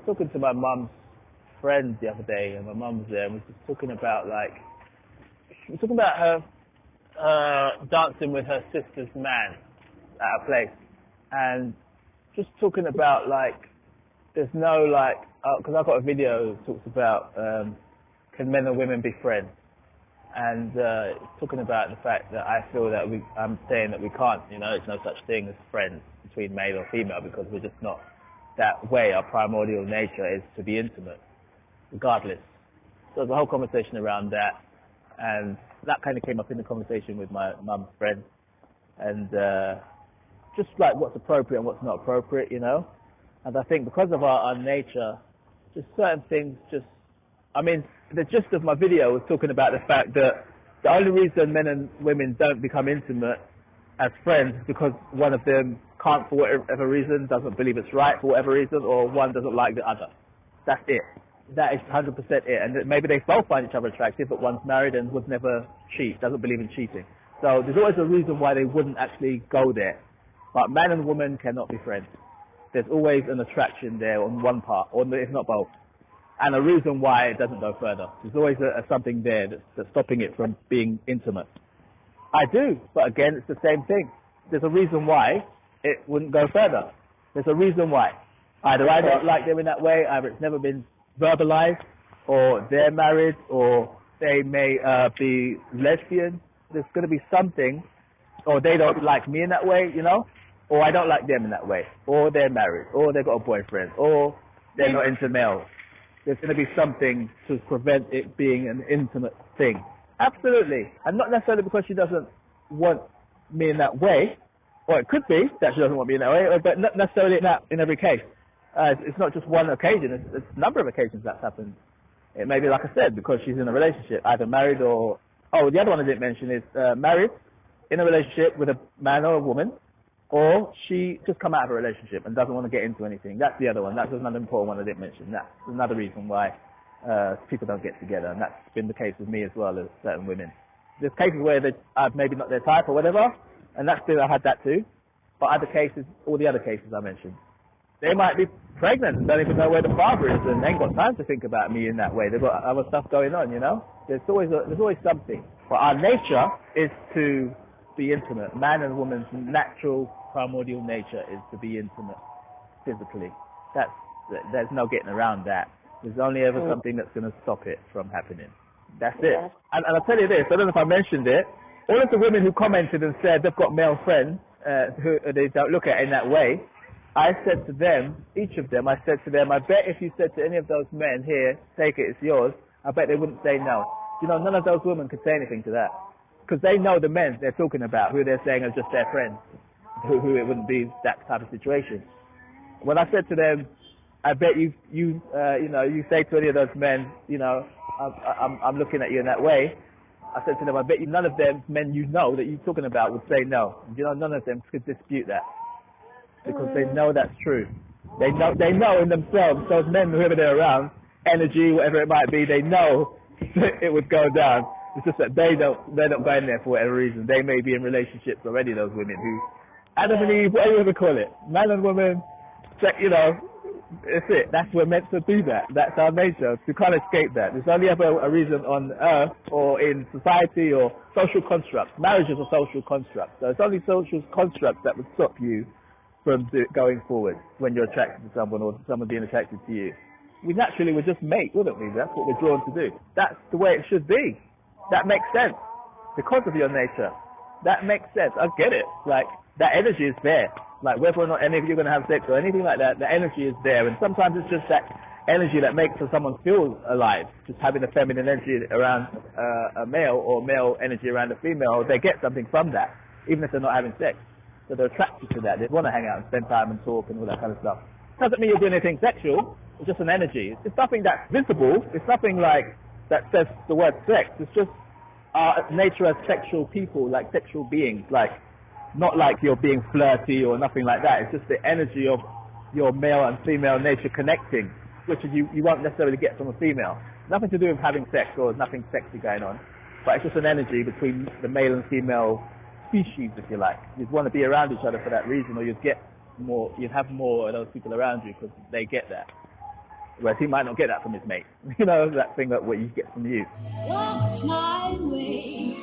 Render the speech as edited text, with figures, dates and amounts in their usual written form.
talking to my mum's friend the other day, and my mum was there, and we were just talking about her dancing with her sister's man at a place, and just talking about there's no because I've got a video that talks about can men and women be friends, and it's talking about the fact that I feel that I'm saying that we can't, there's no such thing as friends between male or female, because we're just not that way. Our primordial nature is to be intimate, regardless. So there's a whole conversation around that, and that kind of came up in the conversation with my mum's friend, and just what's appropriate and what's not appropriate, And I think because of our nature, just certain things the gist of my video was talking about the fact that the only reason men and women don't become intimate as friends is because one of them can't, for whatever reason, doesn't believe it's right for whatever reason, or one doesn't like the other. That's it. That is 100% it. And maybe they both find each other attractive, but one's married and would never cheat, doesn't believe in cheating. So there's always a reason why they wouldn't actually go there. But man and woman cannot be friends. There's always an attraction there on one part, or if not both. And a reason why it doesn't go further. There's always something there that's stopping it from being intimate. I do, but again, it's the same thing. There's a reason why it wouldn't go further. There's a reason why. Either I don't like them in that way, either it's never been verbalized, or they're married, or they may be lesbian. There's going to be something, or they don't like me in that way, or I don't like them in that way, or they're married, or they've got a boyfriend, or they're not into males. There's going to be something to prevent it being an intimate thing. Absolutely. And not necessarily because she doesn't want me in that way, or it could be that she doesn't want me in that way, but not necessarily in every case. It's not just one occasion, it's a number of occasions that's happened. It may be, like I said, because she's in a relationship, either married or... Oh, the other one I didn't mention is married, in a relationship with a man or a woman, or she just come out of a relationship and doesn't want to get into anything. That's the other one. That's another important one I didn't mention. That's another reason why people don't get together, and that's been the case with me as well as certain women. There's cases where they're maybe not their type or whatever, and that's still, I had that too. But other cases, all the other cases I mentioned, they might be pregnant and don't even know where the father is, and they ain't got time to think about me in that way. They've got other stuff going on, There's always something. But our nature is to be intimate. Man and woman's natural primordial nature is to be intimate physically. There's no getting around that. There's only ever something that's going to stop it from happening. That's it. And I'll tell you this, I don't know if I mentioned it, all of the women who commented and said they've got male friends who they don't look at it in that way, I said to them, each of them, I bet if you said to any of those men, here, take it, it's yours, I bet they wouldn't say no. None of those women could say anything to that. Because they know the men they're talking about, who they're saying are just their friends, who it wouldn't be that type of situation. When I said to them, I bet you say to any of those men, I'm looking at you in that way, I said to them, I bet you none of them men that you're talking about would say no. None of them could dispute that. Because they know that's true. They know in themselves, those men, whoever they're around, energy, whatever it might be, they know it would go down. It's just that they're not going there for whatever reason. They may be in relationships already, those women who, Adam and Eve, whatever you want to call it, man and woman, it's it. That's we're meant to do that. That's our nature. You can't escape that. There's only ever a reason on earth or in society or social constructs. Marriage is a social construct. So it's only social constructs that would stop you from going forward when you're attracted to someone or someone being attracted to you. We naturally would just mate, wouldn't we? That's what we're drawn to do. That's the way it should be. That makes sense because of your nature. That makes sense. I get it. That energy is there. Whether or not any of you are going to have sex or anything like that, the energy is there. And sometimes it's just that energy that makes someone feel alive. Just having a feminine energy around a male or male energy around a female, they get something from that, even if they're not having sex. So they're attracted to that. They want to hang out and spend time and talk and all that kind of stuff. Doesn't mean you're doing anything sexual. It's just an energy. It's nothing that's visible. It's nothing that says the word sex. It's just our nature as sexual people, sexual beings, not you're being flirty or nothing like that. It's just the energy of your male and female nature connecting, which you won't necessarily get from a female. Nothing to do with having sex or nothing sexy going on, but it's just an energy between the male and female species, if you like. You'd want to be around each other for that reason, or you'd have more of those people around you because they get that. Whereas he might not get that from his mates. You know, that thing that what you get from you. Walk my way.